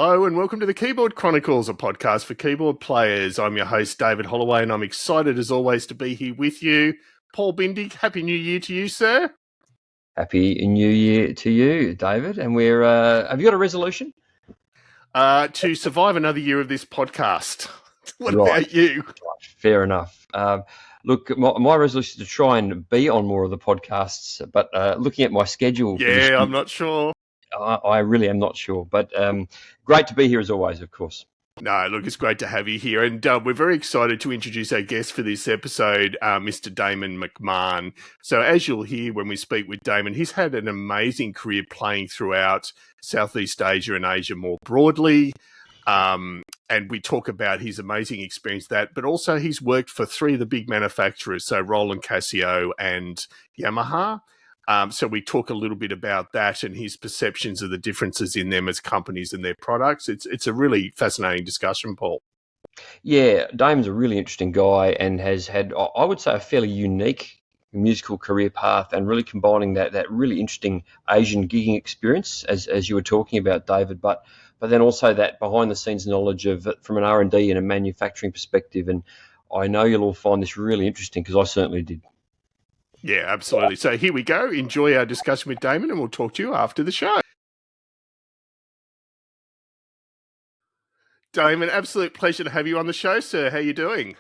Hello and welcome to the Keyboard Chronicles, a podcast for keyboard players. I'm your host, David Holloway, and I'm excited as always to be here with you. Paul Bindig, Happy New Year to you, sir. Happy New Year to you, David. And we're have you got a resolution? To survive another year of this podcast. What about you? Fair enough. Look, my resolution is to try and be on more of the podcasts, but looking at my schedule... I'm not sure. I really am not sure, but great to be here as always, of course. No, look, it's great to have you here. And we're very excited to introduce our guest for this episode, Mr. Damon McMahon. So as you'll hear when we speak with Damon, he's had an amazing career playing throughout Southeast Asia and Asia more broadly. And we talk about his amazing experience that, but also he's worked for three of the big manufacturers, so Roland, Casio and Yamaha. So we talk a little bit about that and his perceptions of the differences in them as companies and their products. It's a really fascinating discussion, Paul. Yeah, Damon's a really interesting guy and has had, I would say, a fairly unique musical career path, and really combining that really interesting Asian gigging experience, as you were talking about, David, but then also that behind-the-scenes knowledge of it from an R&D and a manufacturing perspective. And I know you'll all find this really interesting because I certainly did. Yeah, absolutely. So here we go. Enjoy our discussion with Damon, and we'll talk to you after the show. Damon, absolute pleasure to have you on the show, sir. How are you doing?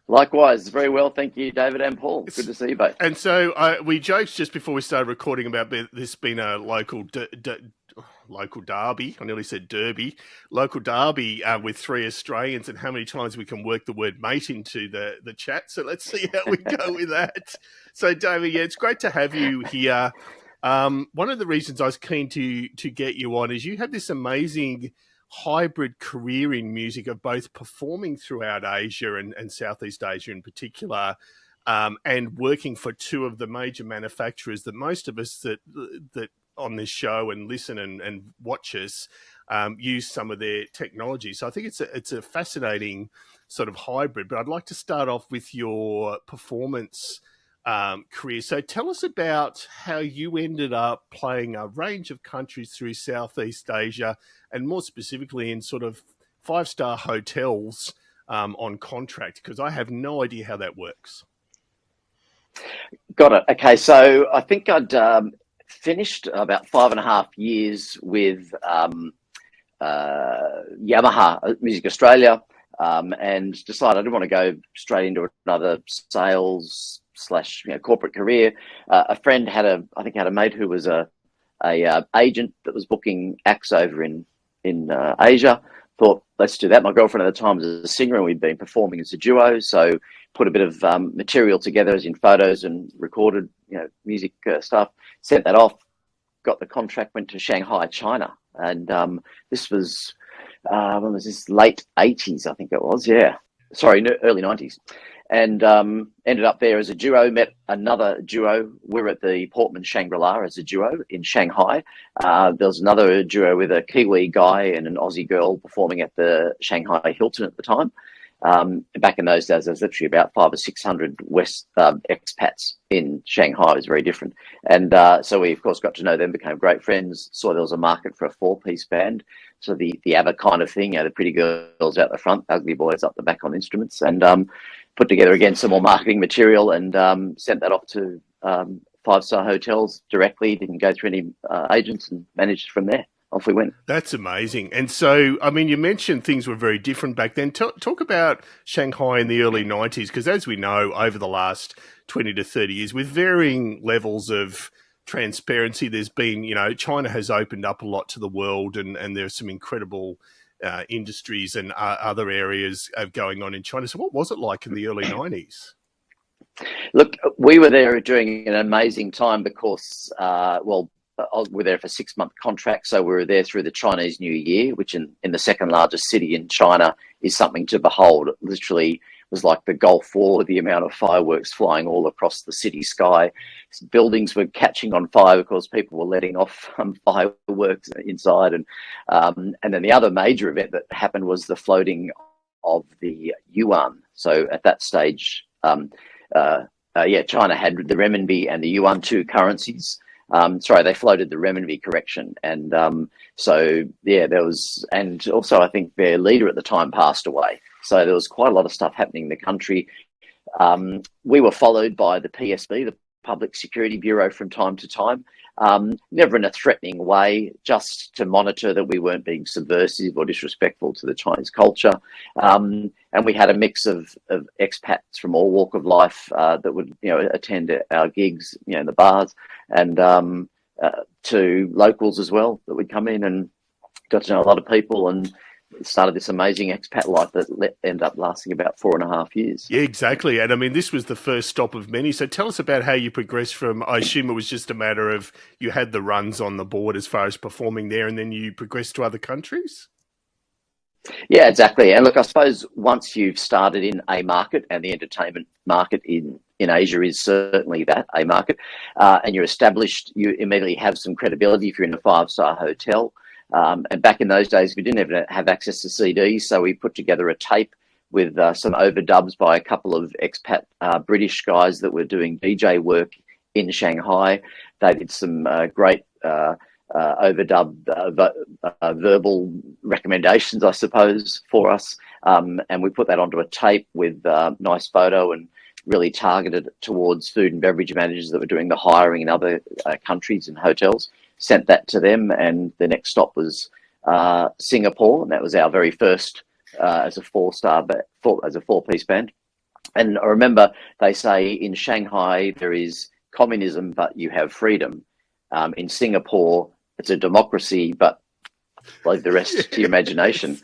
Likewise, very well, thank you, David and Paul. Good to see you both. And so we joked just before we started recording about this being a local derby. I nearly said derby. Local derby with three Australians, and how many times we can work the word mate into the chat. So let's see how we go with that. So, David, it's great to have you here. One of the reasons I was keen to get you on is you have this amazing hybrid career in music of both performing throughout Asia and Southeast Asia in particular, and working for two of the major manufacturers that most of us that on this show and listen and watch us use some of their technology. So I think it's a fascinating sort of hybrid. But I'd like to start off with your performance career. So tell us about how you ended up playing a range of countries through Southeast Asia, and more specifically in sort of 5-star hotels on contract, because I have no idea how that works. Got it. Okay, so I think I'd finished about 5.5 years with Yamaha Music Australia, and decided I didn't want to go straight into another sales / corporate career. A friend had a mate who was a agent that was booking acts over in Asia. Thought, let's do that. My girlfriend at the time was a singer, and we'd been performing as a duo, so put a bit of material together, as in photos, and recorded music stuff. Sent that off, got the contract, went to Shanghai, China, and this was when was this? Late 80s, I think it was. Yeah, sorry, early 90s. And ended up there as a duo, met another duo. We were at the Portman Shangri-La as a duo in Shanghai. There was another duo with a Kiwi guy and an Aussie girl performing at the Shanghai Hilton at the time. Back in those days, there was literally about 500 or 600 expats in Shanghai. It was very different. And so we, of course, got to know them, became great friends, saw there was a market for a 4-piece band. So the ABBA kind of thing, the pretty girls out the front, ugly boys up the back on instruments, and put together again some more marketing material, and sent that off to 5-star hotels directly. Didn't go through any agents, and managed from there. Off we went. That's amazing. And so, I mean, you mentioned things were very different back then. Talk about Shanghai in the early 90s, because as we know, over the last 20 to 30 years, with varying levels of transparency, there's been, China has opened up a lot to the world, and there's some incredible industries and other areas going on in China. So what was it like in the early 90s? Look, we were there during an amazing time because, we're there for a 6-month contract. So we were there through the Chinese New Year, which in the second largest city in China is something to behold. It literally was like the Gulf War, the amount of fireworks flying all across the city sky. Buildings were catching on fire because people were letting off fireworks inside. And then the other major event that happened was the floating of the yuan. So at that stage, China had the renminbi and the yuan, two currencies. They floated the renminbi correction. And there was, and also I think their leader at the time passed away. So there was quite a lot of stuff happening in the country. We were followed by the PSB, the Public Security Bureau, from time to time, never in a threatening way, just to monitor that we weren't being subversive or disrespectful to the Chinese culture. And we had a mix of expats from all walk of life that would, attend our gigs, in the bars, and to locals as well that would come in, and got to know a lot of people, and started this amazing expat life that ended up lasting about 4.5 years. Yeah, exactly. And I mean, this was the first stop of many. So tell us about how you progressed from, I assume it was just a matter of you had the runs on the board as far as performing there, and then you progressed to other countries? Yeah, exactly. And look, I suppose once you've started in a market, and the entertainment market in Asia is certainly that, a market, and you're established, you immediately have some credibility if you're in a 5-star hotel. And back in those days, we didn't even have access to CDs, so we put together a tape with some overdubs by a couple of expat British guys that were doing DJ work in Shanghai. They did some great overdub verbal recommendations, I suppose, for us, and we put that onto a tape with nice photo, and really targeted towards food and beverage managers that were doing the hiring in other countries and hotels. Sent that to them, and the next stop was Singapore, and that was our very first as a 4-star, as a 4-piece band. And I remember they say in Shanghai there is communism, but you have freedom. In Singapore, it's a democracy, but leave the rest to your imagination.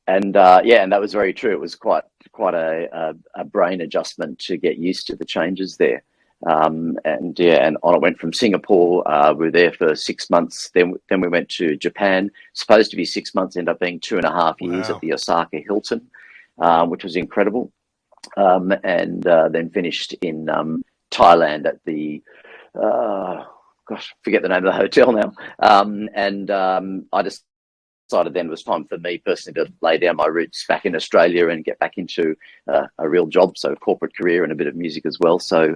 And and that was very true. It was quite a brain adjustment to get used to the changes there. And on it went from Singapore. We were there for 6 months. Then we went to Japan. Supposed to be 6 months, ended up being 2.5 years at the Osaka Hilton, which was incredible. And then finished in Thailand at the forget the name of the hotel now. I just decided then it was time for me personally to lay down my roots back in Australia and get back into a real job, so corporate career and a bit of music as well. So.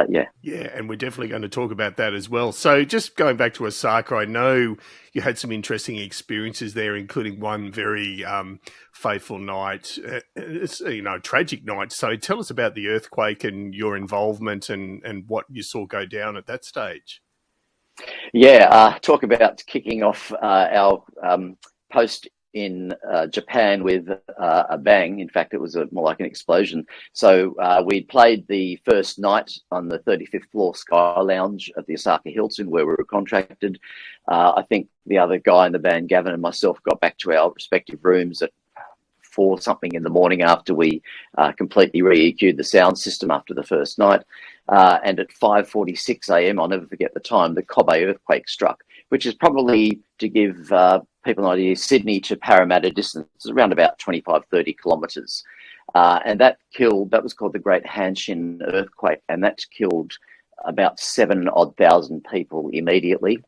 Yeah, and we're definitely going to talk about that as well. So just going back to Osaka, I know you had some interesting experiences there, including one very fateful night, tragic night. So tell us about the earthquake and your involvement and what you saw go down at that stage. Yeah, talk about kicking off our post in Japan with a bang. In fact, it was more like an explosion. So we played the first night on the 35th floor Sky Lounge at the Osaka Hilton, where we were contracted. I think the other guy in the band, Gavin, and myself got back to our respective rooms at 4 something in the morning after we completely re-EQ'd the sound system after the first night. And at 5:46 a.m., I'll never forget the time, the Kobe earthquake struck, which is probably, to give people an idea, Sydney to Parramatta distance is around about 25-30 kilometres. And that was called the Great Hanshin earthquake, and that killed about 7,000 people immediately.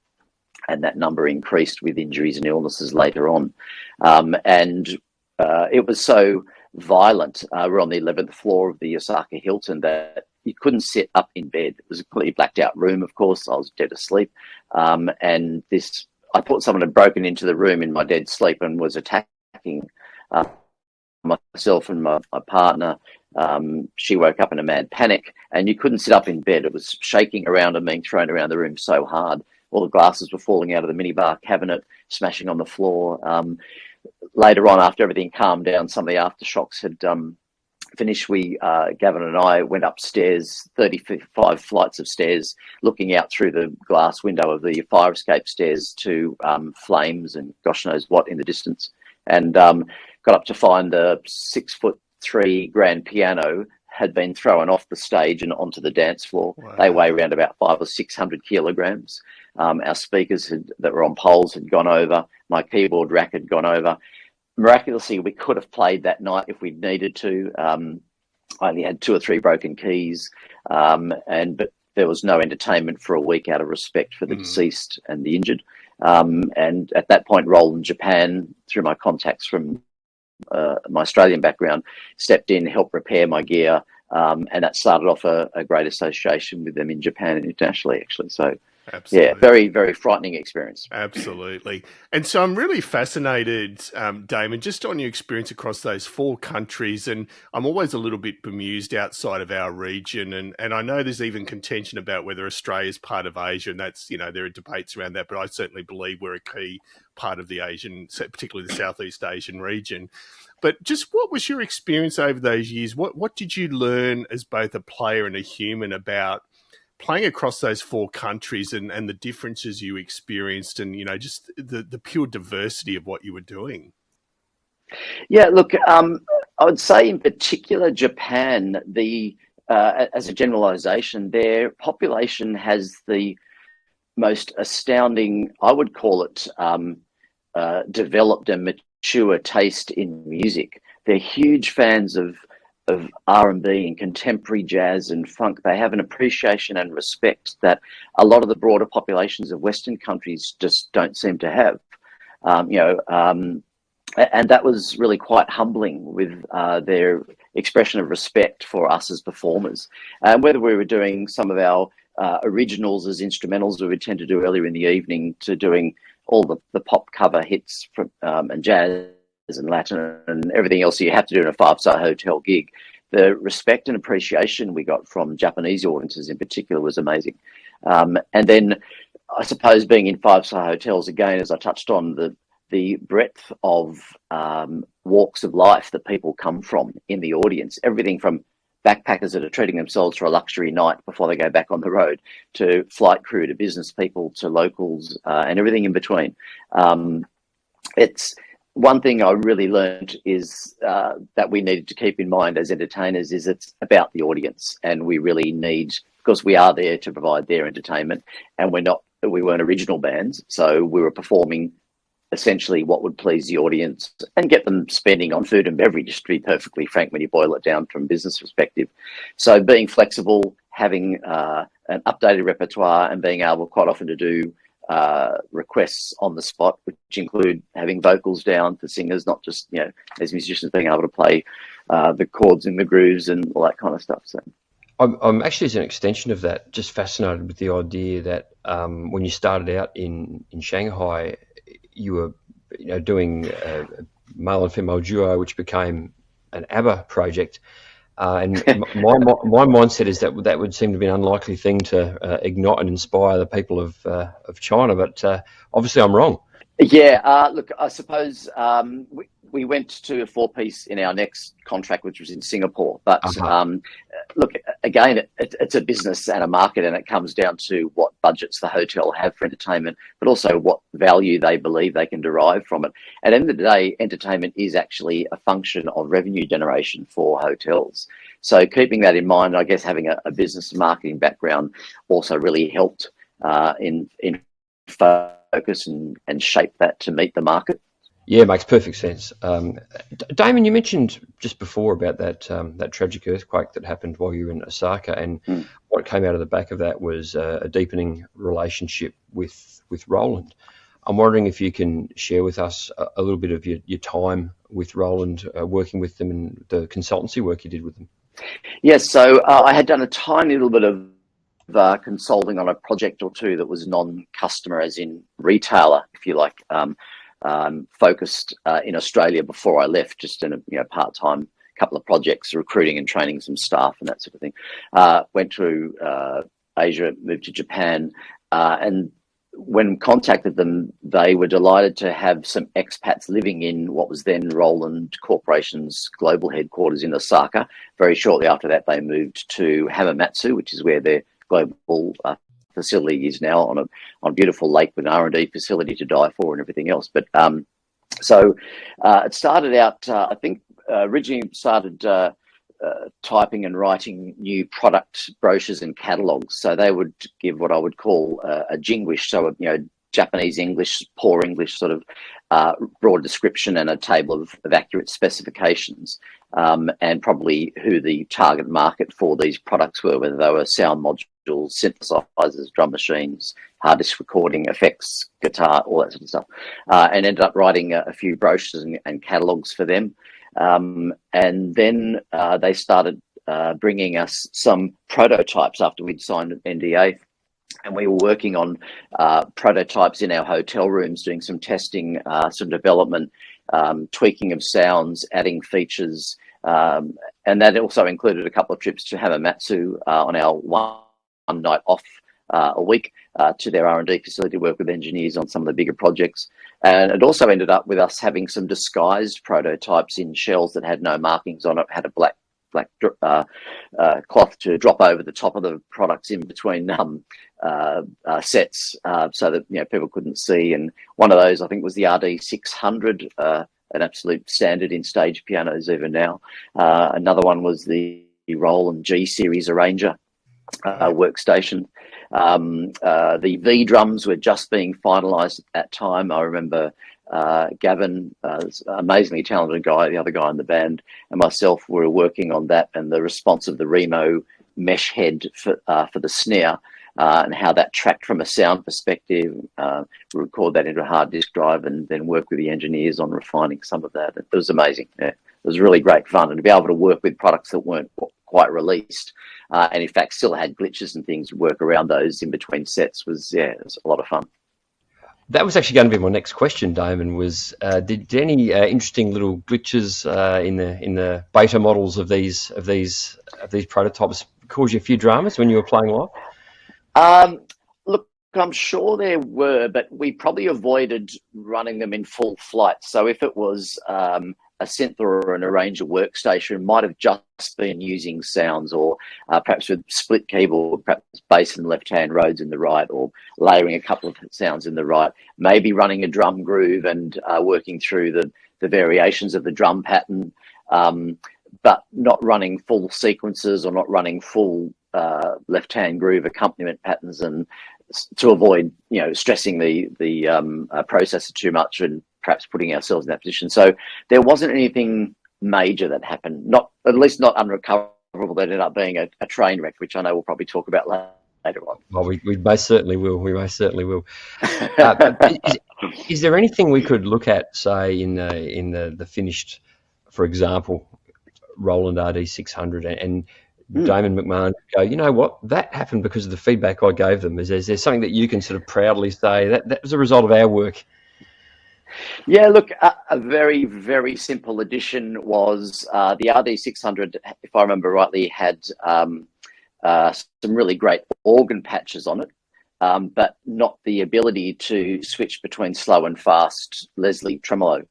And that number increased with injuries and illnesses later on. It was so violent. We're on the 11th floor of the Osaka Hilton that you couldn't sit up in bed. It was a completely blacked out room, of course. I was dead asleep. I thought someone had broken into the room in my dead sleep and was attacking myself and my partner. She woke up in a mad panic, and you couldn't sit up in bed. It was shaking around and being thrown around the room so hard. All the glasses were falling out of the minibar cabinet, smashing on the floor. Later on, after everything calmed down, some of the aftershocks had finished. Gavin and I went upstairs, 35 flights of stairs, looking out through the glass window of the fire escape stairs to flames and gosh knows what in the distance, and got up to find the 6'3" grand piano had been thrown off the stage and onto the dance floor. Wow. They weigh around about 500 or 600 kilograms. Our speakers that were on poles had gone over. My keyboard rack had gone over. Miraculously, we could have played that night if we'd needed to. I only had 2 or 3 broken keys, but there was no entertainment for a week out of respect for the deceased and the injured. And at that point, Roland Japan, through my contacts from my Australian background, stepped in, helped repair my gear, and that started off a great association with them in Japan and internationally, actually. So, Absolutely. yeah, very, very frightening experience. Absolutely. And so I'm really fascinated, Damon, just on your experience across those 4 countries. And I'm always a little bit bemused outside of our region. And I know there's even contention about whether Australia is part of Asia. And that's, there are debates around that. But I certainly believe we're a key part of the Asian, particularly the Southeast Asian region. But just what was your experience over those years? What did you learn as both a player and a human about playing across those 4 countries and the differences you experienced and, just the pure diversity of what you were doing? Yeah, look, I would say in particular Japan, as a generalization, their population has the most astounding, I would call it, developed and mature taste in music. They're huge fans of R&B and contemporary jazz and funk. They have an appreciation and respect that a lot of the broader populations of Western countries just don't seem to have. And that was really quite humbling with their expression of respect for us as performers. Whether we were doing some of our originals as instrumentals we would tend to do earlier in the evening, to doing all the pop cover hits from, and jazz and Latin and everything else you have to do in a 5-star hotel gig, the respect and appreciation we got from Japanese audiences in particular was amazing. And then I suppose being in 5-star hotels, again, as I touched on, the breadth of walks of life that people come from in the audience, everything from backpackers that are treating themselves for a luxury night before they go back on the road, to flight crew, to business people, to locals, and everything in between. It's one thing I really learned is that we needed to keep in mind as entertainers is it's about the audience, and we really need, because we are there to provide their entertainment, and we weren't original bands, so we were performing essentially what would please the audience and get them spending on food and beverage, to be perfectly frank, when you boil it down from a business perspective. So being flexible, having an updated repertoire, and being able quite often to do requests on the spot, which include having vocals down for singers, not just, as musicians being able to play the chords and the grooves and all that kind of stuff. So I'm actually, as an extension of that, just fascinated with the idea that when you started out in Shanghai, you were doing a male and female duo, which became an ABBA project. And my mindset is that would seem to be an unlikely thing to ignite and inspire the people of China, but obviously I'm wrong. Yeah, look, I suppose we went to a 4-piece in our next contract, which was in Singapore. But look, again, it's a business and a market, and it comes down to what budgets the hotel have for entertainment, but also what value they believe they can derive from it. At the end of the day, entertainment is actually a function of revenue generation for hotels. So keeping that in mind, I guess having a business marketing background also really helped in focus and shape that to meet the market. Yeah, makes perfect sense. Damon, you mentioned just before about that tragic earthquake that happened while you were in Osaka, and what came out of the back of that was a deepening relationship with Roland. I'm wondering if you can share with us a little bit of your time with Roland, working with them, and the consultancy work you did with them. Yes, so I had done a tiny little bit of consulting on a project or two that was non-customer, as in retailer, if you like, focused in Australia before I left, just in a part-time couple of projects, recruiting and training some staff and that sort of thing. Went to Asia, moved to Japan, and when contacted them, they were delighted to have some expats living in what was then Roland Corporation's global headquarters in Osaka. Very shortly after that, they moved to Hamamatsu, which is where their global facility is now, on a beautiful lake with an R&D facility to die for and everything else. But so it started out, I think originally started typing and writing new product brochures and catalogues. So they would give what I would call a jinglish, so Japanese English, poor English sort of broad description and a table of accurate specifications, and probably who the target market for these products were, whether they were sound modules, synthesizers, drum machines, hard disk recording, effects, guitar, all that sort of stuff, and ended up writing a few brochures and catalogues for them. And then they started bringing us some prototypes after we'd signed an NDA. And we were working on prototypes in our hotel rooms, doing some testing, some development, tweaking of sounds, adding features. And that also included a couple of trips to Hamamatsu on our one night off a week to their R&D facility to work with engineers on some of the bigger projects. And it also ended up with us having some disguised prototypes in shells that had no markings on it, had a black cloth to drop over the top of the products in between sets, so that people couldn't see. And one of those, I think, was the RD600, an absolute standard in stage pianos even now. Another one was the Roland G series arranger workstation. The V drums were just being finalised at that time. I remember Gavin, amazingly talented guy, the other guy in the band, and myself were working on that, and the response of the Remo mesh head for the snare, and how that tracked from a sound perspective. We record that into a hard disk drive and then work with the engineers on refining some of that. It was amazing. Yeah. It was really great fun, and to be able to work with products that weren't quite released, and in fact still had glitches and things, work around those in between sets was a lot of fun. That was actually going to be my next question, Damon. Was did any interesting little glitches in the beta models of these prototypes cause you a few dramas when you were playing live? Look, I'm sure there were, but we probably avoided running them in full flight. So if it was a synth or an arranger workstation, might have just been using sounds, or perhaps with split keyboard, perhaps bass and left-hand Rhodes in the right, or layering a couple of sounds in the right, maybe running a drum groove and working through the variations of the drum pattern, but not running full sequences or not running full left-hand groove accompaniment patterns, and to avoid stressing the processor too much and perhaps putting ourselves in that position. So there wasn't anything major that happened, at least not unrecoverable, that ended up being a train wreck, which I know we'll probably talk about later on. Well, we most certainly will. We most certainly will. Is there anything we could look at, say, in the finished, for example, Roland RD600 and Damon McMahon go, you know what, that happened because of the feedback I gave them? Is there something that you can sort of proudly say that was a result of our work? Yeah, look, a very, very simple addition was the RD600, if I remember rightly, had some really great organ patches on it, but not the ability to switch between slow and fast Leslie tremolo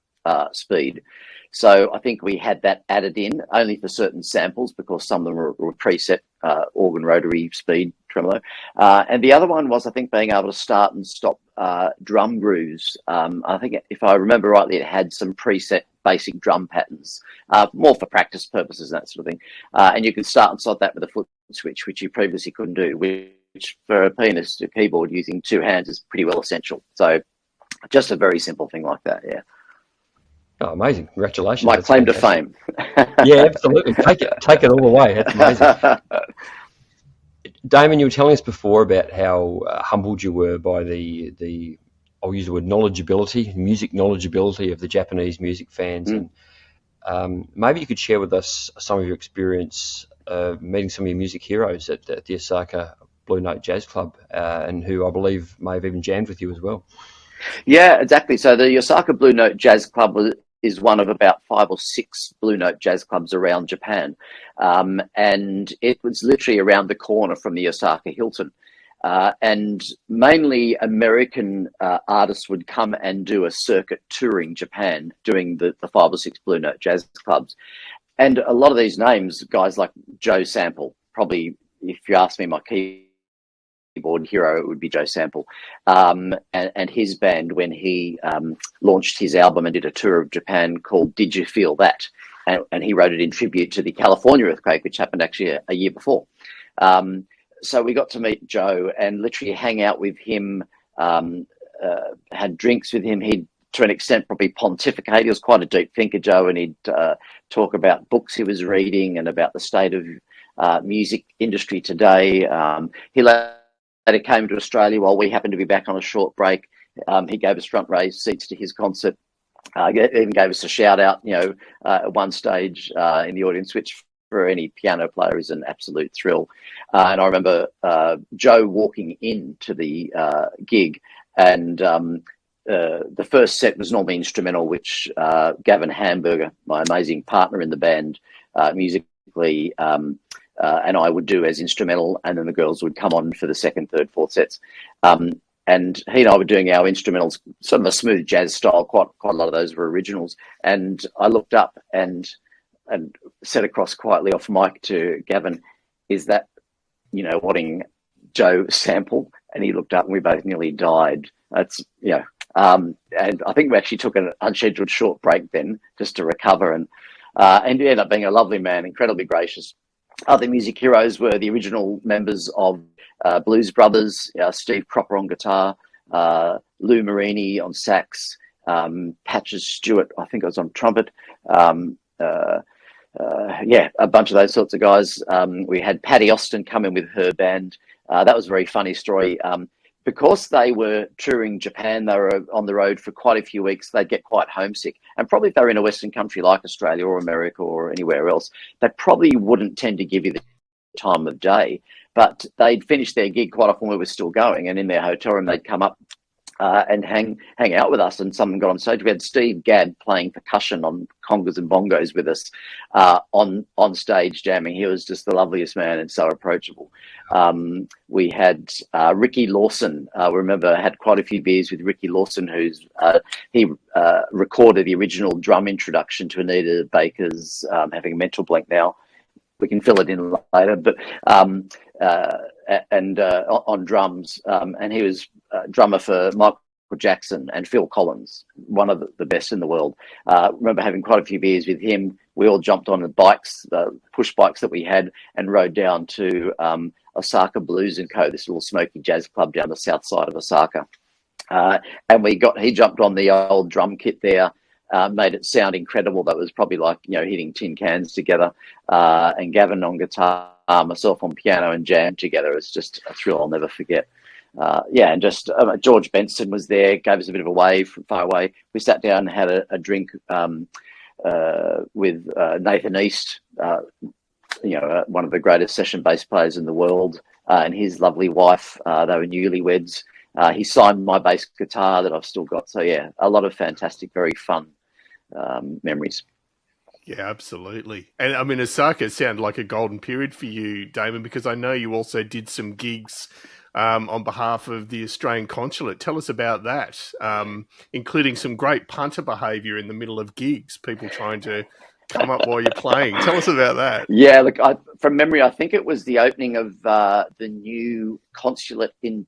speed. So I think we had that added in only for certain samples, because some of them were preset organ rotary speed tremolo. And the other one was, I think, being able to start and stop drum grooves. I think, if I remember rightly, it had some preset basic drum patterns, more for practice purposes and that sort of thing. And you could start and stop that with a foot switch, which you previously couldn't do, which for a pianist, a keyboard using two hands is pretty well essential. So just a very simple thing like that, yeah. Oh, amazing. Congratulations. My claim to fame. Yeah, absolutely. Take it all the way. That's amazing. Damon, you were telling us before about how humbled you were by the I'll use the word music knowledgeability of the Japanese music fans. And maybe you could share with us some of your experience meeting some of your music heroes at the Osaka Blue Note Jazz Club, and who I believe may have even jammed with you as well. Yeah, exactly. So the Osaka Blue Note Jazz Club is one of about 5 or 6 Blue Note jazz clubs around Japan. And it was literally around the corner from the Osaka Hilton. And mainly American artists would come and do a circuit touring Japan, doing the 5 or 6 Blue Note jazz clubs. And a lot of these names, guys like Joe Sample, probably, if you ask me, my keyboard hero, it would be Joe Sample, and his band, when he launched his album and did a tour of Japan called Did You Feel That? And he wrote it in tribute to the California earthquake, which happened actually a year before. So we got to meet Joe and literally hang out with him, had drinks with him. He'd, to an extent, probably pontificate. He was quite a deep thinker, Joe, and he'd talk about books he was reading and about the state of music industry today. He later came to Australia while we happened to be back on a short break. He gave us front row seats to his concert. Even gave us a shout out, at one stage in the audience, which for any piano player is an absolute thrill. And I remember Joe walking into the gig, and the first set was normally instrumental, which Gavin Hamburger, my amazing partner in the band, musically, and I would do as instrumental, and then the girls would come on for the second, third, fourth sets. And he and I were doing our instrumentals, sort of a smooth jazz style. Quite a lot of those were originals. And I looked up and said across quietly off mic to Gavin, "Is that, wanting Joe sample?" And he looked up, and we both nearly died. That's, and I think we actually took an unscheduled short break then just to recover. And he ended up being a lovely man, incredibly gracious. Other music heroes were the original members of Blues Brothers, Steve Cropper on guitar, Lou Marini on sax, Patches Stewart, I think I was on trumpet. A bunch of those sorts of guys. We had Patty Austin come in with her band. That was a very funny story. Because they were touring Japan, they were on the road for quite a few weeks, they'd get quite homesick. And probably if they were in a Western country like Australia or America or anywhere else, they probably wouldn't tend to give you the time of day. But they'd finish their gig quite often when we were still going, and in their hotel room they'd come up and hang out with us, and someone got on stage. We had Steve Gadd playing percussion on congas and bongos with us on stage jamming. He was just the loveliest man and so approachable. We had Ricky Lawson. Remember, had quite a few beers with Ricky Lawson, he recorded the original drum introduction to Anita Baker's Having a Mental Blank Now. We can fill it in later, but on drums, and he was drummer for Michael Jackson and Phil Collins, one of the best in the world. Remember having quite a few beers with him. We all jumped on the bikes, the push bikes that we had, and rode down to Osaka Blues & Co., this little smoky jazz club down the south side of Osaka. And he jumped on the old drum kit there, made it sound incredible. That was probably like, hitting tin cans together. And Gavin on guitar, myself on piano, and jammed together. It's just a thrill I'll never forget. And just George Benson was there, gave us a bit of a wave from far away. We sat down and had a drink with Nathan East, one of the greatest session bass players in the world, and his lovely wife. They were newlyweds. He signed my bass guitar that I've still got. So, a lot of fantastic, very fun memories. Yeah, absolutely. And I mean, Osaka sounded like a golden period for you, Damon, because I know you also did some gigs on behalf of the Australian consulate. Tell us about that, including some great punter behaviour in the middle of gigs, people trying to come up while you're playing. Tell us about that. Yeah, look, from memory, I think it was the opening of the new consulate in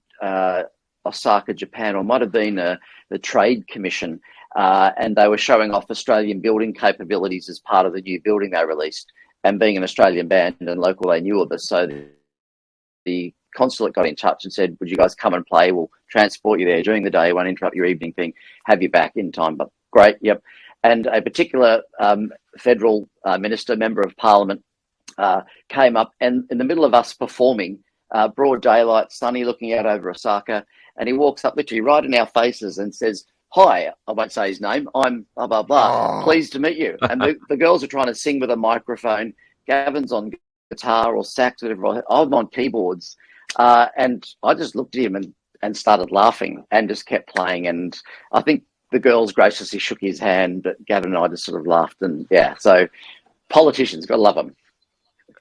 Osaka, Japan, or might have been the Trade Commission, and they were showing off Australian building capabilities as part of the new building they released. And being an Australian band and local, they knew of us. So the consulate got in touch and said, "Would you guys come and play? We'll transport you there during the day, won't interrupt your evening thing, have you back in time." But great, yep. And a particular federal minister, member of parliament, came up, and in the middle of us performing, broad daylight, sunny, looking out over Osaka, and he walks up literally right in our faces and says, "Hi," I won't say his name, "I'm blah, blah, blah, pleased to meet you." And the girls are trying to sing with a microphone. Gavin's on guitar or sax, whatever. I'm on keyboards. And I just looked at him and started laughing and just kept playing. And I think the girls graciously shook his hand, but Gavin and I just sort of laughed. And so politicians, got to love them.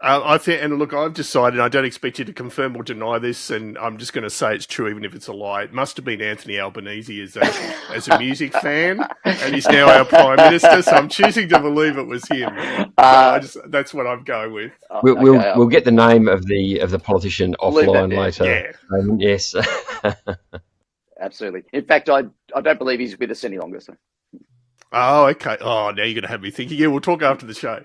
I think, and look, I've decided, I don't expect you to confirm or deny this, and I'm just going to say it's true, even if it's a lie. It must have been Anthony Albanese as a music fan, and he's now our Prime Minister, so I'm choosing to believe it was him. That's what I'm going with. We'll get the name of the politician offline later. Yeah. Yes. Absolutely. In fact, I don't believe he's with us any longer. So. Oh, okay. Oh, now you're going to have me thinking. Yeah, we'll talk after the show.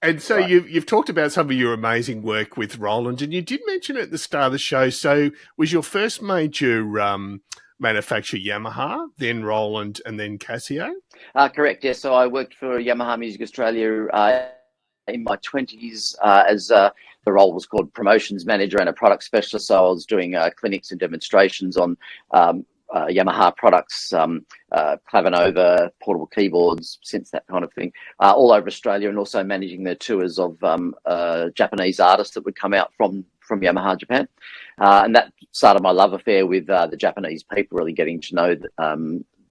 And so right. You've talked about some of your amazing work with Roland, and you did mention at the start of the show, so was your first major manufacturer Yamaha, then Roland, and then Casio? Correct, yes. So I worked for Yamaha Music Australia in my 20s as the role was called promotions manager and a product specialist. So I was doing clinics and demonstrations on Yamaha products, Clavinova, portable keyboards, since that kind of thing, all over Australia, and also managing the tours of Japanese artists that would come out from Yamaha Japan. And that started my love affair with the Japanese people, really getting to know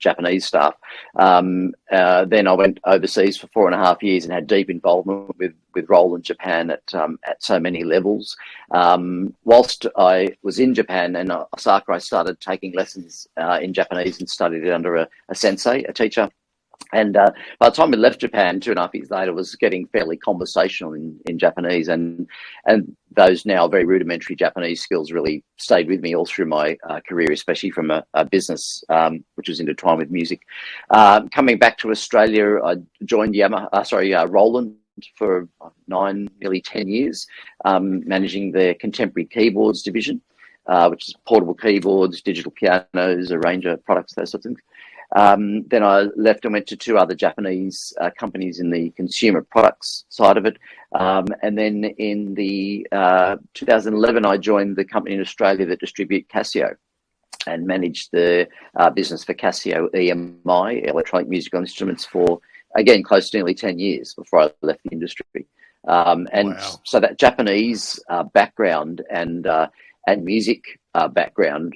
Japanese staff. Then I went overseas for 4.5 years and had deep involvement with Roland Japan at so many levels. Whilst I was in Japan and Osaka, I started taking lessons in Japanese and studied it under a sensei, a teacher. And by the time we left Japan, 2.5 years later, was getting fairly conversational in Japanese, and those now very rudimentary Japanese skills really stayed with me all through my career, especially from a business which was intertwined with music. Coming back to Australia, I joined Roland for 9, nearly 10 years, managing their contemporary keyboards division, which is portable keyboards, digital pianos, a range of products, those sorts of things. Then I left and went to 2 other Japanese companies in the consumer products side of it. And then in the 2011, I joined the company in Australia that distribute Casio and managed the business for Casio EMI, electronic musical instruments, for, again, close to nearly 10 years before I left the industry. And wow. So that Japanese background and music background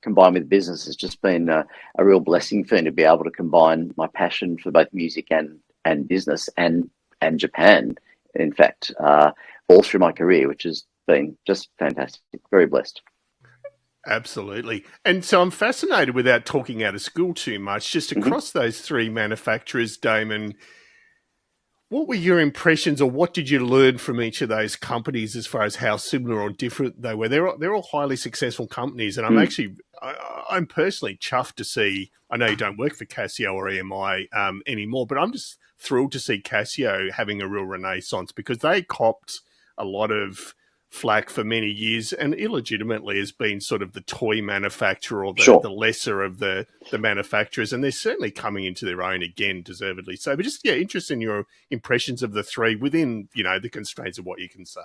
combined with business has just been a real blessing for me to be able to combine my passion for both music and business and Japan, in fact, all through my career, which has been just fantastic. Very blessed. Absolutely. And so I'm fascinated, without talking out of school too much, just across those 3 manufacturers, Damon, what were your impressions, or what did you learn from each of those companies as far as how similar or different they were? They're all highly successful companies, and I'm personally chuffed to see. I know you don't work for Casio or EMI anymore, but I'm just thrilled to see Casio having a real renaissance, because they copped a lot of flack for many years, and illegitimately has been sort of the toy manufacturer, or the lesser of the manufacturers, and they're certainly coming into their own again, deservedly so. But just interested in your impressions of the 3 within the constraints of what you can say.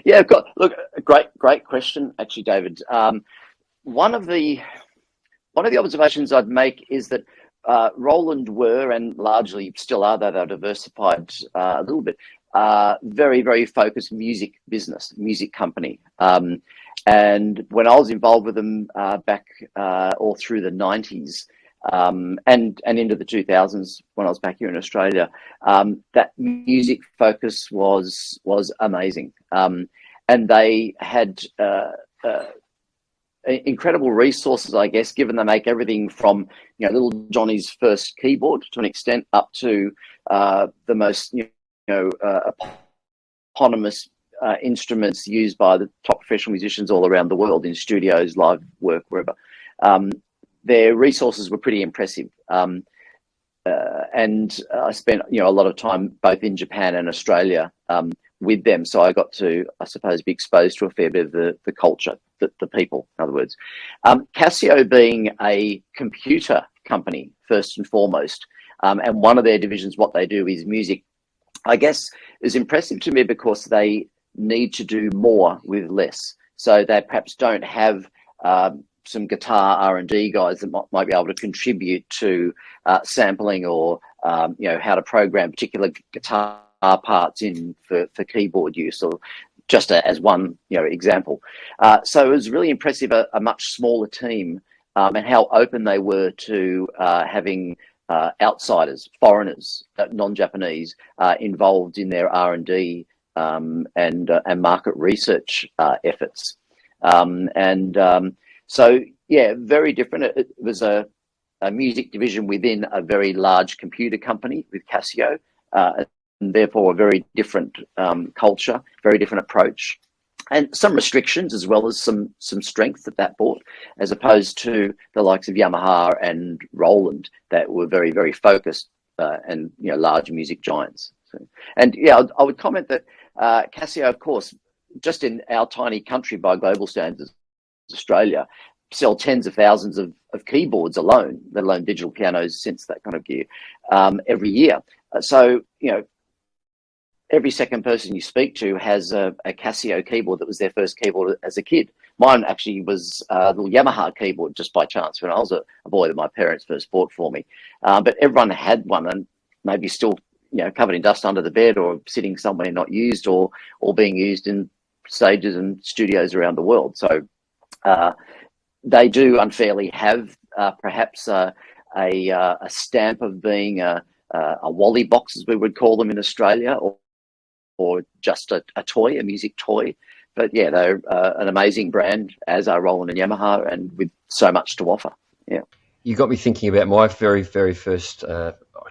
Yeah, great question, actually, David. One of the observations I'd make is that Roland were, and largely still are, though they're diversified a little bit, very, very focused music business, music company. And when I was involved with them back all through the 90s and into the 2000s, when I was back here in Australia, that music focus was amazing. And they had incredible resources, I guess, given they make everything from little Johnny's first keyboard to an extent up to the most eponymous instruments used by the top professional musicians all around the world in studios, live work, wherever. Their resources were pretty impressive. And I spent a lot of time both in Japan and Australia with them. So I got to, I suppose, be exposed to a fair bit of the culture, the people, in other words. Casio being a computer company, first and foremost, and one of their divisions, what they do is music, I guess, is impressive to me because they need to do more with less. So they perhaps don't have some guitar R&D guys that might be able to contribute to sampling or how to program particular guitar parts in for keyboard use, or just as one example. So it was really impressive, a much smaller team, and how open they were to having outsiders, foreigners, non-Japanese, involved in their R&D and market research efforts. So, very different. It was a music division within a very large computer company with Casio, and therefore a very different culture, very different approach, and some restrictions as well as some strength that brought, as opposed to the likes of Yamaha and Roland that were very, very focused and large music giants. So, and I would comment that Casio, of course, just in our tiny country by global standards, Australia, sell tens of thousands of keyboards alone, let alone digital pianos, synths, that kind of gear, every year. So every second person you speak to has a Casio keyboard that was their first keyboard as a kid. Mine actually was a little Yamaha keyboard just by chance when I was a boy that my parents first bought for me. But everyone had one, and maybe still, covered in dust under the bed or sitting somewhere not used or being used in stages and studios around the world. So they do unfairly have perhaps a stamp of being a Wally box, as we would call them in Australia, or just a toy, a music toy. But yeah, they're an amazing brand, as are Roland and Yamaha, and with so much to offer. Yeah. You got me thinking about my very, very first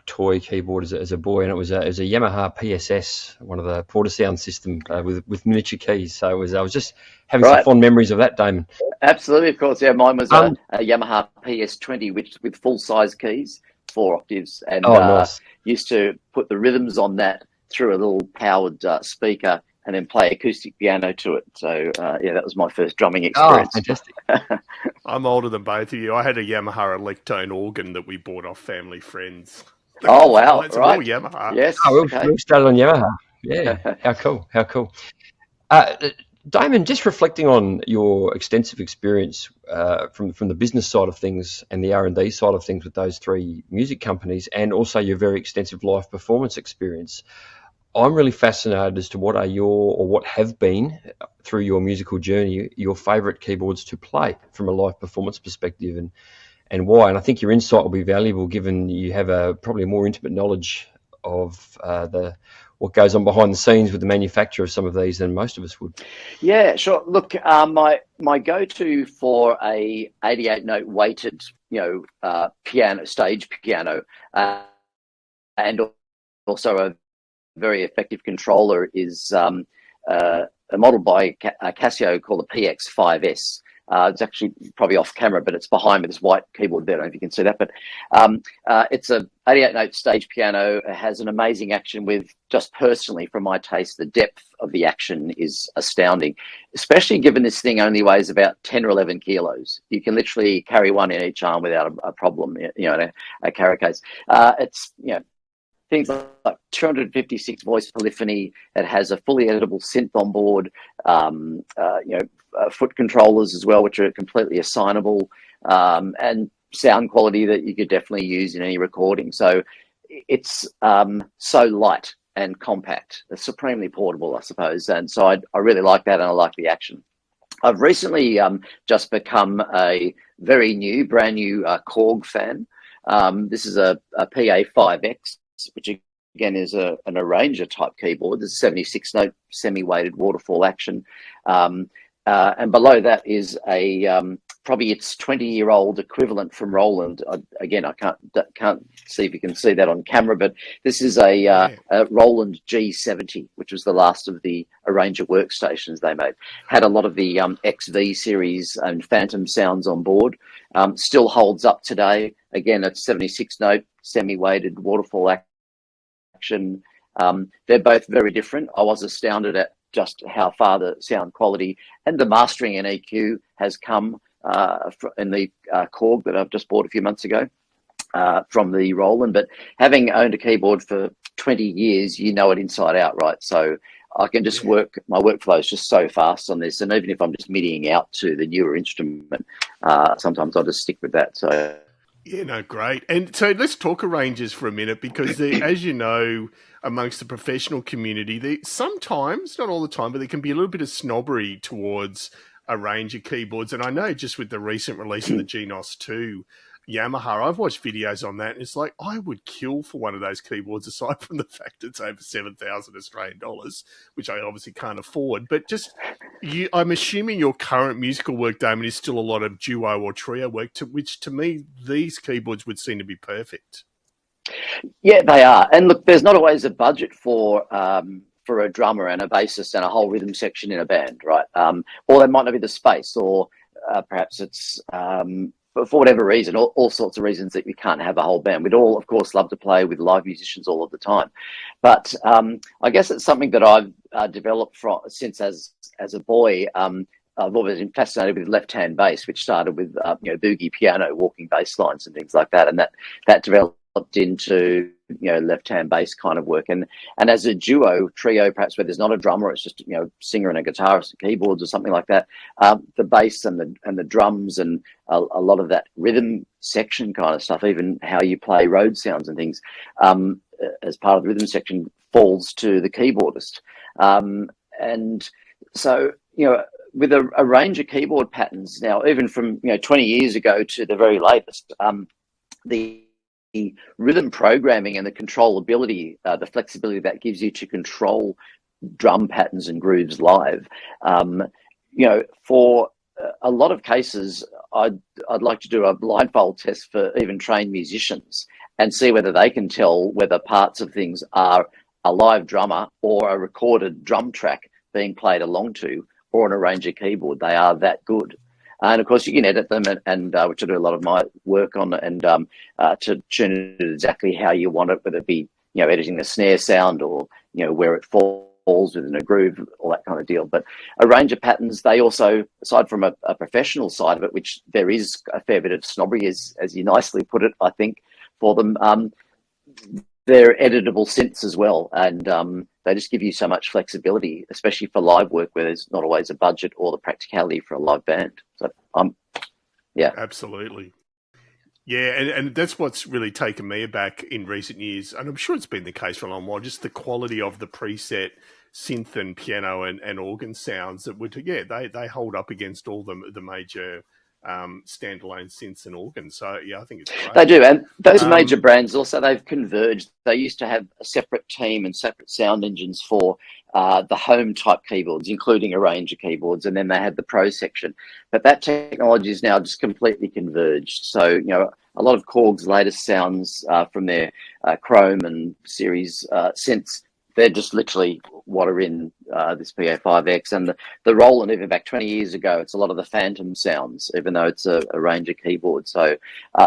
toy keyboard as a boy, and it was a Yamaha PSS, one of the Porter sound system with miniature keys. So I was just having some fond memories of that, Damon. Absolutely, of course. Yeah, mine was a Yamaha PS20, with full size keys, 4 octaves, and nice. Used to put the rhythms on that through a little powered speaker, and then play acoustic piano to it. So, that was my first drumming experience. Oh, fantastic. I'm older than both of you. I had a Yamaha Electone organ that we bought off family friends. Oh, wow. It's all Yamaha. Yes. Oh, we started on Yamaha. Yeah, how cool. Damon, just reflecting on your extensive experience from the business side of things and the R&D side of things with those 3 music companies, and also your very extensive live performance experience, I'm really fascinated as to what have been, through your musical journey, your favourite keyboards to play from a live performance perspective, and why. And I think your insight will be valuable, given you have probably a more intimate knowledge of what goes on behind the scenes with the manufacture of some of these than most of us would. Yeah, sure. Look, my go-to for a 88-note weighted, piano, stage piano, and also a very effective controller is a model by Casio called the PX5S. It's actually probably off camera, but it's behind me, this white keyboard there. I don't know if you can see that, but it's a 88-note stage piano. It has an amazing action with, just personally, from my taste, the depth of the action is astounding, especially given this thing only weighs about 10 or 11 kilos. You can literally carry one in each arm without a problem, in a carry case. It's, things like 256 voice polyphony. It has a fully editable synth on board, foot controllers as well, which are completely assignable, and sound quality that you could definitely use in any recording. So it's so light and compact. It's supremely portable, I suppose. And so I really like that, and I like the action. I've recently just become a brand new Korg fan. This is a PA5X, which again is an arranger type keyboard. There's 76-note semi-weighted waterfall action, and below that is a probably its 20-year-old equivalent from Roland. Again, I can't see if you can see that on camera, but this is a Roland G70, which was the last of the arranger workstations they made. Had a lot of the XV series and Phantom sounds on board. Still holds up today. Again, it's 76-note semi-weighted waterfall action. They're both very different. I was astounded at just how far the sound quality and the mastering and EQ has come in the Korg that I've just bought a few months ago from the Roland. But having owned a keyboard for 20 years, you know it inside out, right? So I can just my workflow is just so fast on this. And even if I'm just MIDIing out to the newer instrument, sometimes I'll just stick with that. So yeah, no, great. And so let's talk arrangers for a minute, because as you know, amongst the professional community, sometimes, not all the time, but there can be a little bit of snobbery towards arranger keyboards. And I know just with the recent release of the Genos 2 Yamaha, I've watched videos on that, and it's like, I would kill for one of those keyboards, aside from the fact it's over 7,000 Australian dollars, which I obviously can't afford. But just, I'm assuming your current musical work, Damon, is still a lot of duo or trio work, which to me, these keyboards would seem to be perfect. Yeah, they are. And look, there's not always a budget for a drummer and a bassist and a whole rhythm section in a band, right? Or there might not be the space, or perhaps it's but for whatever reason, all sorts of reasons that you can't have a whole band. We'd all, of course, love to play with live musicians all of the time. But I guess it's something that I've developed since as a boy. I've always been fascinated with left-hand bass, which started with boogie piano, walking bass lines and things like that. And that developed into left-hand bass kind of work, and as a trio, perhaps where there's not a drummer, it's just singer and a guitarist and keyboards or something like that. The bass and the drums and a lot of that rhythm section kind of stuff, even how you play road sounds and things, as part of the rhythm section, falls to the keyboardist. And so with a range of keyboard patterns now, even from 20 years ago to the very latest, the rhythm programming and the controllability, the flexibility that gives you to control drum patterns and grooves live. For a lot of cases, I'd like to do a blindfold test for even trained musicians and see whether they can tell whether parts of things are a live drummer or a recorded drum track being played along to, or on a Ranger keyboard. They are that good. And of course, you can edit them, and which I do a lot of my work on, and to tune it exactly how you want it, whether it be editing the snare sound or where it falls within a groove, all that kind of deal. But a range of patterns. They also, aside from a professional side of it, which there is a fair bit of snobbery, as you nicely put it, I think, for them. They're editable synths as well, and they just give you so much flexibility, especially for live work where there's not always a budget or the practicality for a live band. So, yeah. Absolutely. Yeah, and that's what's really taken me aback in recent years, and I'm sure it's been the case for a long while, just the quality of the preset synth and piano and organ sounds that would, they hold up against all the major standalone synths and organs. So I think it's great. They do, and those major brands also, they've converged. They used to have a separate team and separate sound engines for the home type keyboards, including a range of keyboards, and then they had the pro section. But that technology is now just completely converged. So a lot of Korg's latest sounds from their Chrome and series synths, they're just literally what are in this PA5X. And the Roland, even back 20 years ago, it's a lot of the Phantom sounds, even though it's a Ranger keyboard. So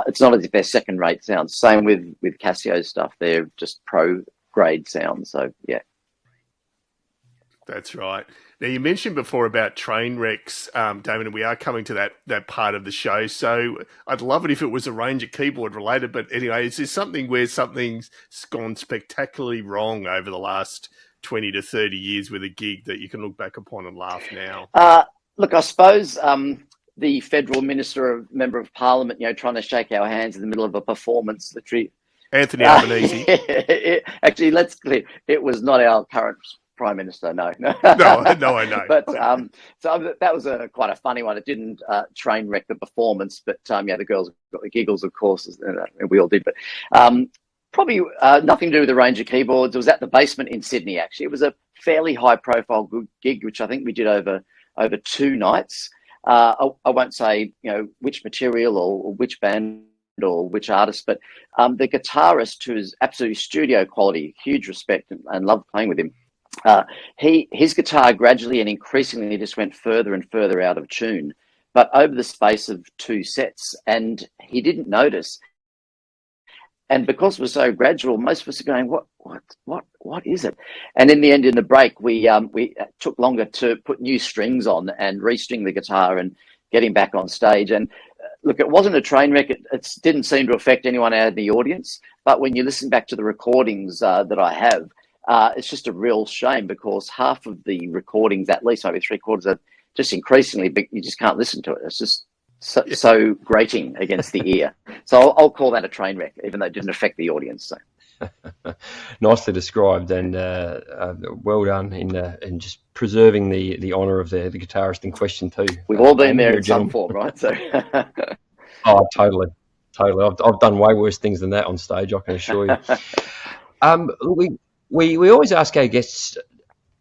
it's not as if they're second-rate sounds. Same with Casio stuff. They're just pro-grade sounds. So, yeah. That's right. Now, you mentioned before about train wrecks, Damon, and we are coming to that part of the show. So I'd love it if it was a Ranger keyboard related. But anyway, is there something where something's gone spectacularly wrong over the last 20 to 30 years with a gig that you can look back upon and laugh now? Look, I suppose the federal minister or member of parliament, trying to shake our hands in the middle of a performance. Anthony Albanese. Actually, let's clear. It was not our current Prime Minister, no. No, I know. But so that was quite a funny one. It didn't train wreck the performance, but the girls got the giggles, of course, and we all did. But probably nothing to do with the Ranger keyboards. It was at the Basement in Sydney, actually. It was a fairly high-profile gig, which I think we did over 2 nights. I won't say which material or which band or which artist, but the guitarist, who is absolutely studio quality, huge respect and loved playing with him. His guitar gradually and increasingly just went further and further out of tune, but over the space of 2 sets, and he didn't notice. And because it was so gradual, most of us are going, what is it? And in the end, in the break, we took longer to put new strings on and restring the guitar and get him back on stage. And look, it wasn't a train wreck. It didn't seem to affect anyone out of the audience. But when you listen back to the recordings that I have, it's just a real shame, because half of the recordings, at least maybe 3/4, are just increasingly big. You just can't listen to it. It's just so grating against the ear. So I'll call that a train wreck, even though it didn't affect the audience. So. Nicely described, and well done in just preserving the honour of the guitarist in question too. We've all been there in some form, right? So. Oh, totally. I've done way worse things than that on stage, I can assure you. We always ask our guests,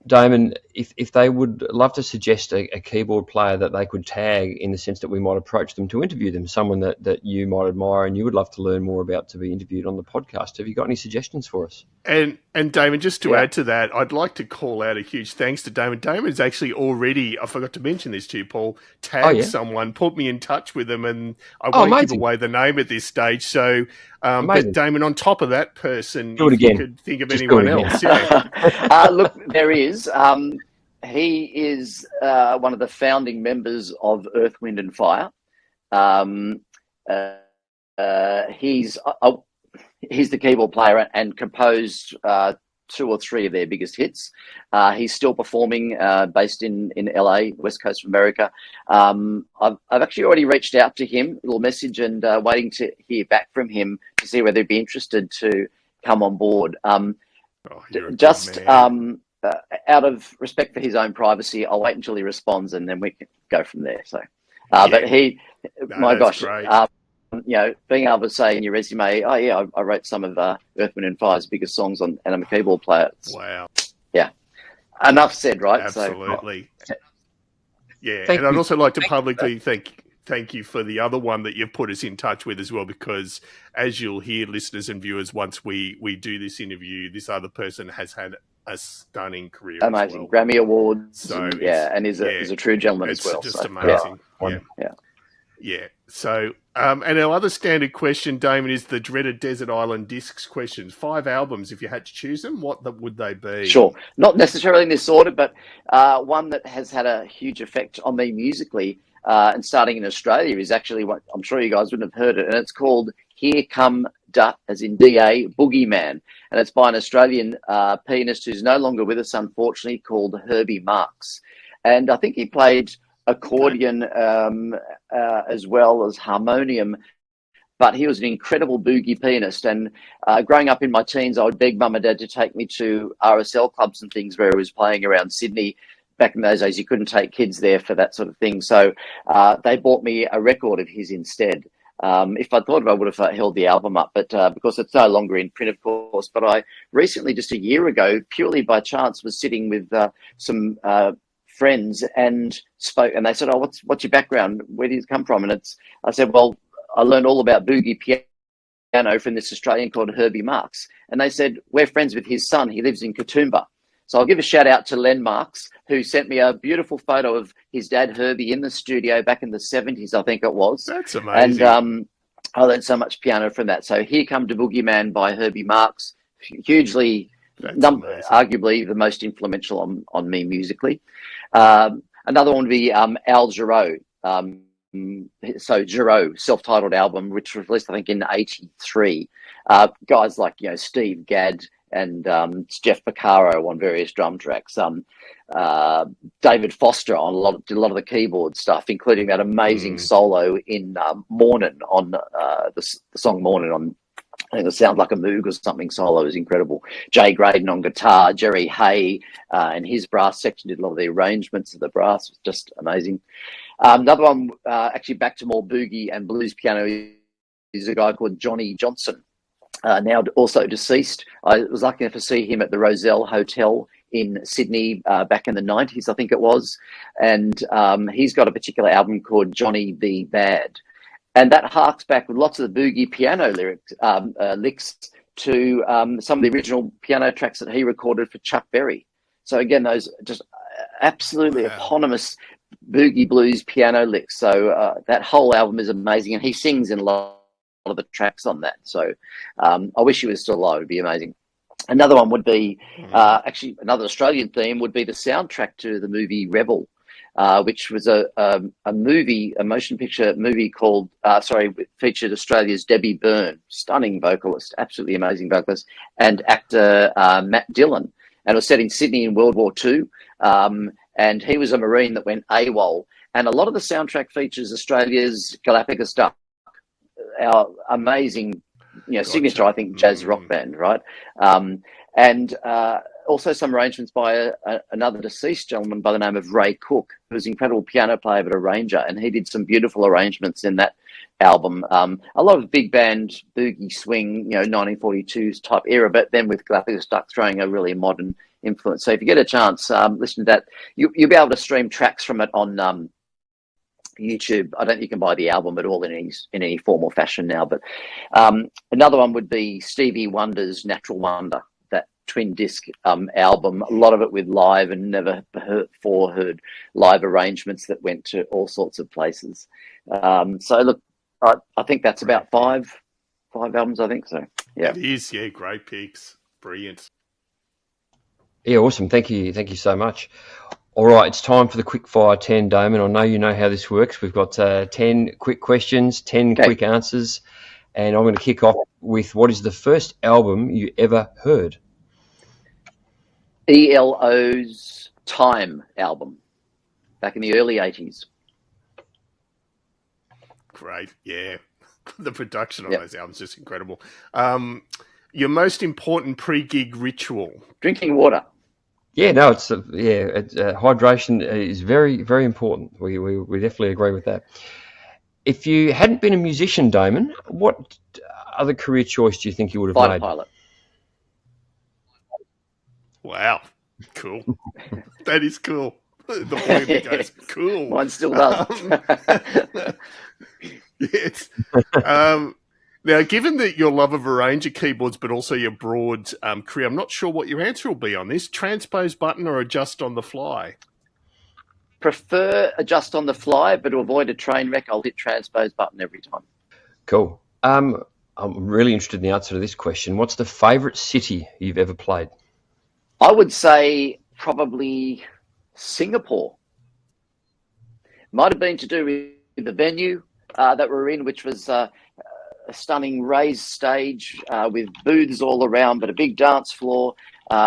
Damon, if they would love to suggest a keyboard player that they could tag, in the sense that we might approach them to interview them, someone that you might admire and you would love to learn more about to be interviewed on the podcast. Have you got any suggestions for us? And Damon, just to add to that, I'd like to call out a huge thanks to Damon. Damon's actually already, I forgot to mention this to you, Paul, tagged someone, put me in touch with them, and I won't give away the name at this stage. So, but Damon, on top of that person, do it again. You could think of anyone else. Look, there is. He is one of the founding members of Earth, Wind and Fire. He's he's the keyboard player and composed 2 or 3 of their biggest hits. He's still performing, based in LA, West Coast of America. I've actually already reached out to him, a little message, and waiting to hear back from him to see whether he'd be interested to come on board. Just out of respect for his own privacy, I'll wait until he responds, and then we can go from there. So, but my gosh. Being able to say in your resume, oh yeah, I wrote some of Earth, Wind and Fire's biggest songs and I'm a keyboard player. Wow. Yeah. Enough said, right? Absolutely. So, and I'd also like to publicly thank you for the other one that you've put us in touch with as well, because as you'll hear, listeners and viewers, once we do this interview, this other person has had a stunning career. Amazing. As well. Grammy Awards. So and is a true gentleman as well. It's just amazing. Yeah. So, and our other standard question, Damon, is the dreaded Desert Island Discs questions. 5 albums, if you had to choose them, what would they be? Sure. Not necessarily in this order, but one that has had a huge effect on me musically, and starting in Australia, is actually what I'm sure you guys wouldn't have heard it, and it's called Here Come Da, as in D-A, Boogeyman. And it's by an Australian pianist who's no longer with us, unfortunately, called Herbie Marks. And I think he played accordion as well as harmonium, but he was an incredible boogie pianist. And growing up in my teens, I would beg mum and dad to take me to RSL clubs and things where he was playing around Sydney. Back in those days, you couldn't take kids there for that sort of thing. So they bought me a record of his instead. If I thought I would have held the album up, but because it's no longer in print, of course. But I recently, just a year ago, purely by chance, was sitting with some friends and spoke, and they said, "Oh, what's your background? Where do you come from?" And I said, "Well, I learned all about boogie piano from this Australian called Herbie Marks." And they said, "We're friends with his son. He lives in Katoomba." So I'll give a shout out to Len Marks, who sent me a beautiful photo of his dad Herbie in the studio back in the 70s, I think it was. That's amazing. And I learned so much piano from that. So Here Come to Boogeyman by Herbie Marks, hugely, arguably the most influential on me musically. Another one would be Al Jarreau. So Jarreau, self-titled album, which was released, I think, in 83. Guys like, Steve Gadd and Jeff Porcaro on various drum tracks. David Foster did a lot of the keyboard stuff, including that amazing solo in Mornin' on the song Mornin' on, I think it sounds like a Moog or something. Solo is incredible. Jay Graydon on guitar, Jerry Hay and his brass section did a lot of the arrangements of the brass. It was just amazing. Another one, actually back to more boogie and blues piano, is a guy called Johnny Johnson, now also deceased. I was lucky enough to see him at the Roselle Hotel in Sydney back in the 90s, I think it was. And he's got a particular album called Johnny B. Bad. And that harks back with lots of the boogie piano licks to some of the original piano tracks that he recorded for Chuck Berry. So again, those just absolutely eponymous boogie blues piano licks. So that whole album is amazing, and he sings in a lot of the tracks on that. So I wish he was still alive. It would be amazing. Another one would be, actually another Australian theme would be the soundtrack to the movie Rebel, which was a motion picture movie called, featured Australia's Debbie Byrne, stunning vocalist, absolutely amazing vocalist, and actor Matt Dillon. And it was set in Sydney in World War II. And he was a Marine that went AWOL. And a lot of the soundtrack features Australia's Galapagos Duck, our amazing, signature, I think, jazz rock band, right? And also some arrangements by another deceased gentleman by the name of Ray Cook, who was an incredible piano player but arranger, and he did some beautiful arrangements in that album. A lot of big band boogie swing, 1942s type era, but then with Galapagos Duck throwing a really modern influence. So if you get a chance, listen to that. You'll be able to stream tracks from it on YouTube. I don't think you can buy the album at all in any form or fashion now. But another one would be Stevie Wonder's Natural Wonder, that twin disc album. A lot of it with live and never before heard live arrangements that went to all sorts of places. So look, I think that's about five albums, I think so. Yeah. It is, yeah, great picks. Brilliant. Yeah, awesome. Thank you so much. All right, it's time for the quick fire 10, Damon. I know you know how this works. We've got 10 quick questions, 10 quick answers. And I'm going to kick off with, what is the first album you ever heard? ELO's Time album back in the early 80s. Great, yeah. The production on Yep. those albums is just incredible. Your most important pre-gig ritual? Drinking water. Yeah, no, hydration is very, very important. We definitely agree with that. If you hadn't been a musician, Damon, what other career choice do you think you would have Fighter made? pilot. Wow, cool. That is cool. The boy in me goes, cool. Mine still does. Yes. Now, given that your love of a range of keyboards, but also your broad career, I'm not sure what your answer will be on this. Transpose button or adjust on the fly? Prefer adjust on the fly, but to avoid a train wreck, I'll hit transpose button every time. Cool. I'm really interested in the answer to this question. What's the favourite city you've ever played? I would say probably Singapore. Might have been to do with the venue that we're in, which was a stunning raised stage with booths all around, but a big dance floor.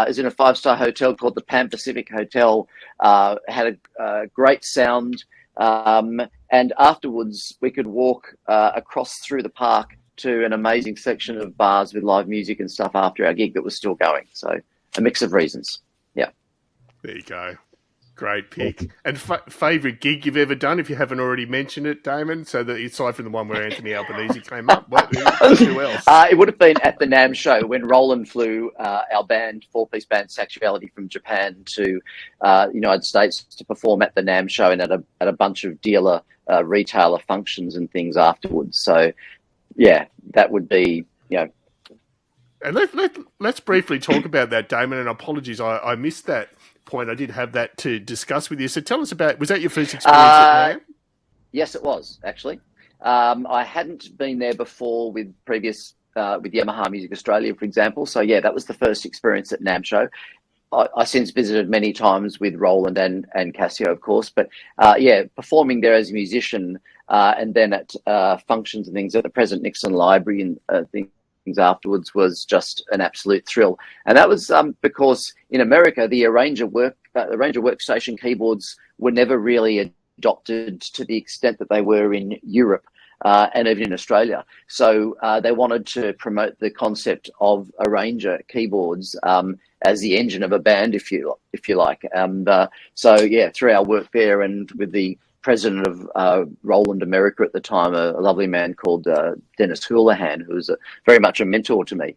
Is in a 5-star hotel called the Pan Pacific Hotel. Had a great sound, and afterwards we could walk across through the park to an amazing section of bars with live music and stuff after our gig that was still going. So a mix of reasons. Yeah. There you go. Great pick. And favourite gig you've ever done, if you haven't already mentioned it, Damon, so that aside from the one where Anthony Albanese came up, who else? It would have been at the NAMM show when Roland flew our band, 4-piece band Sexuality, from Japan to the United States to perform at the NAMM show and at a bunch of dealer, retailer functions and things afterwards. So, yeah, that would be, And let's briefly talk about that, Damon, and apologies, I missed that point. I did have that to discuss with you. So tell us about, was that your first experience at NAMM? Yes, it was, actually. I hadn't been there before with previous, with Yamaha Music Australia, for example. So, yeah, that was the first experience at NAMM show. I since visited many times with Roland and Casio, of course. But, performing there as a musician and then at functions and things at the President Nixon Library and things afterwards was just an absolute thrill. And that was because in America, the Arranger workstation keyboards were never really adopted to the extent that they were in Europe and even in Australia. So they wanted to promote the concept of Arranger keyboards as the engine of a band, if you like. Through our work there and with the president of Roland America at the time, a lovely man called Dennis Houlihan, who was very much a mentor to me.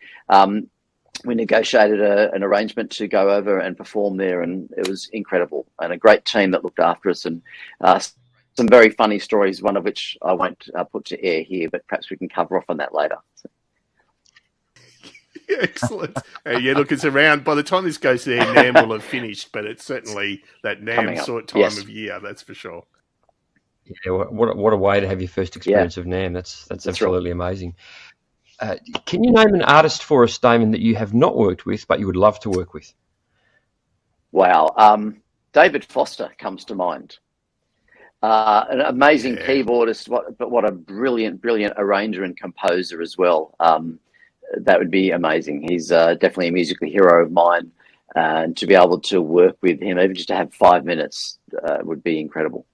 We negotiated an arrangement to go over and perform there, and it was incredible, and a great team that looked after us, and some very funny stories, one of which I won't put to air here, but perhaps we can cover off on that later. Excellent. Look, it's around. By the time this goes there, NAMM will have finished, but it's certainly that NAMM sort time of year, that's for sure. Yeah, what a way to have your first experience of NAMM. That's absolutely amazing. Can you name an artist for us, Damon, that you have not worked with but you would love to work with? Wow. David Foster comes to mind. An amazing keyboardist, but what a brilliant arranger and composer as well. That would be amazing. He's definitely a musical hero of mine. And to be able to work with him, even just to have 5 minutes, would be incredible.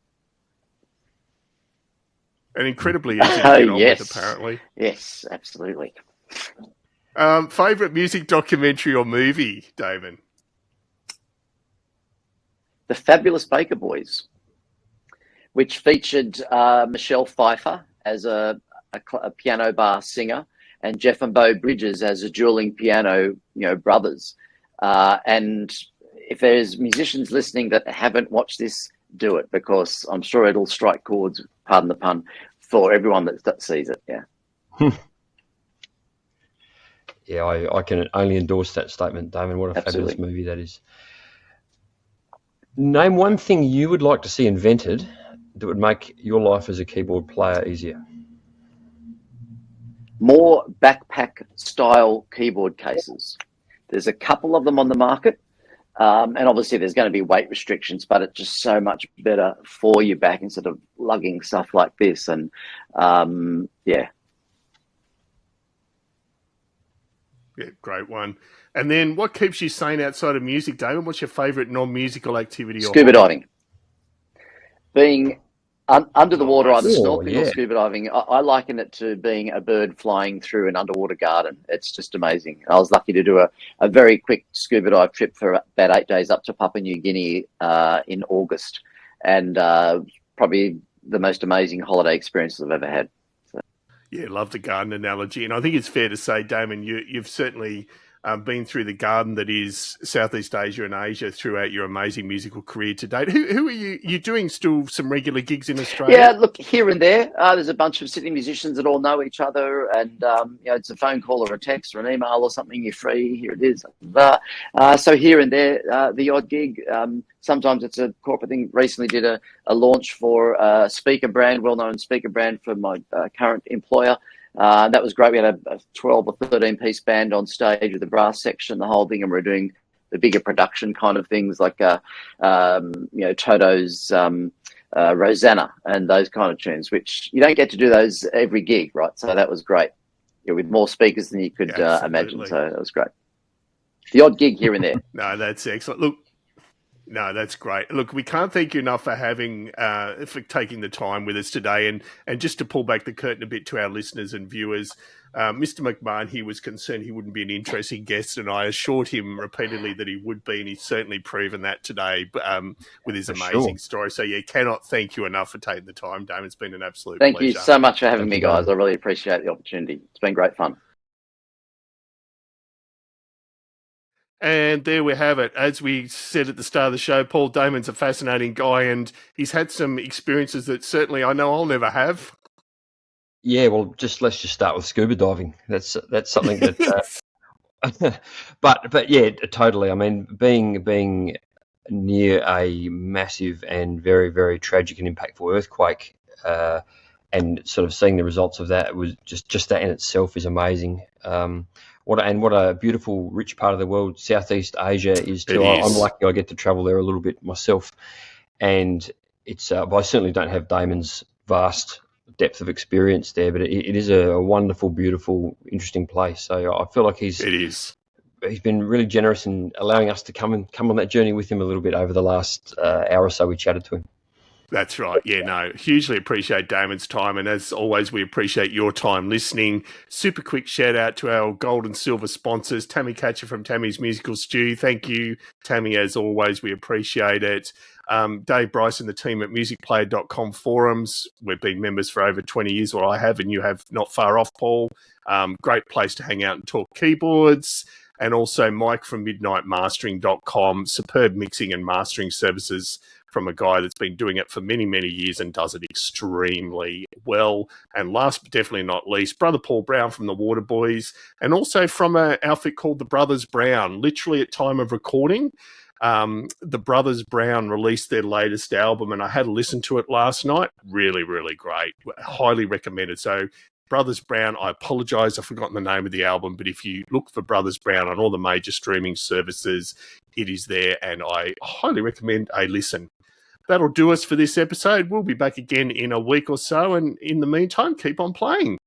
And incredibly easy to get on with, apparently. Yes, absolutely. Favourite music documentary or movie, Damon? The Fabulous Baker Boys, which featured Michelle Pfeiffer as a piano bar singer and Jeff and Bo Bridges as a dueling piano, brothers. And if there's musicians listening that haven't watched this, do it, because I'm sure it'll strike chords, pardon the pun, for everyone that sees it. Yeah. Yeah, I can only endorse that statement, Damon. What a fabulous movie that is. Name one thing you would like to see invented that would make your life as a keyboard player easier. More backpack style keyboard cases. There's a couple of them on the market. And obviously there's going to be weight restrictions, but it's just so much better for your back instead of lugging stuff like this. And Yeah, great one. And then what keeps you sane outside of music, Damon? What's your favourite non-musical activity? Scuba diving. Being under the water, either Nice. snorkeling Yeah. or scuba diving, I liken it to being a bird flying through an underwater garden. It's just amazing. I was lucky to do a very quick scuba dive trip for about 8 days up to Papua New Guinea in August, and probably the most amazing holiday experiences I've ever had. Yeah, love the garden analogy. And I think it's fair to say, Damon, you've certainly been through the garden that is Southeast Asia and Asia throughout your amazing musical career to date. Who are you? You're doing still some regular gigs in Australia? Yeah, look, here and there. There's a bunch of Sydney musicians that all know each other, and it's a phone call or a text or an email or something. You're free. Here it is. So here and there, the odd gig. Sometimes it's a corporate thing. Recently did a launch for a speaker brand, well-known speaker brand for my current employer. That was great. We had a 12 or 13 piece band on stage with the brass section, the whole thing, and we're doing the bigger production kind of things like Toto's Rosanna and those kind of tunes, which you don't get to do those every gig, right? So that was great. Yeah, with more speakers than you could imagine. So that was great. The odd gig here and there. No, that's excellent. Look. No, that's great. Look, we can't thank you enough for for taking the time with us today. And just to pull back the curtain a bit to our listeners and viewers, Mr. McMahon, he was concerned he wouldn't be an interesting guest, and I assured him repeatedly that he would be, and he's certainly proven that today with his amazing story. So, yeah, cannot thank you enough for taking the time, Damon. It's been an absolute pleasure. Thank you so much for having me, guys. I really appreciate the opportunity. It's been great fun. And there we have it. As we said at the start of the show, Paul Damon's a fascinating guy, and he's had some experiences that certainly I know I'll never have. Yeah, well, let's just start with scuba diving. That's something that. But yeah, totally. I mean, being near a massive and very, very tragic and impactful earthquake, and sort of seeing the results of that was just that in itself is amazing. What a beautiful, rich part of the world Southeast Asia is too. I'm lucky I get to travel there a little bit myself, and it's. But I certainly don't have Damon's vast depth of experience there, but it is a wonderful, beautiful, interesting place. So I feel like he's been really generous in allowing us to come on that journey with him a little bit over the last hour or so we chatted to him. That's right. Yeah, no, hugely appreciate Damon's time. And as always, we appreciate your time listening. Super quick shout out to our gold and silver sponsors, Tammy Catcher from Tammy's Musical Stew. Thank you, Tammy, as always. We appreciate it. Dave Bryce and the team at musicplayer.com forums. We've been members for over 20 years, or I have, and you have not far off, Paul. Great place to hang out and talk keyboards. And also Mike from midnightmastering.com. Superb mixing and mastering services from a guy that's been doing it for many, many years and does it extremely well. And last but definitely not least, Brother Paul Brown from the Waterboys, and also from an outfit called the Brothers Brown. Literally at time of recording, the Brothers Brown released their latest album, and I had a listen to it last night. Really, really great. Highly recommended. So Brothers Brown, I apologise, I've forgotten the name of the album, but if you look for Brothers Brown on all the major streaming services, it is there, and I highly recommend a listen. That'll do us for this episode. We'll be back again in a week or so, and in the meantime, keep on playing.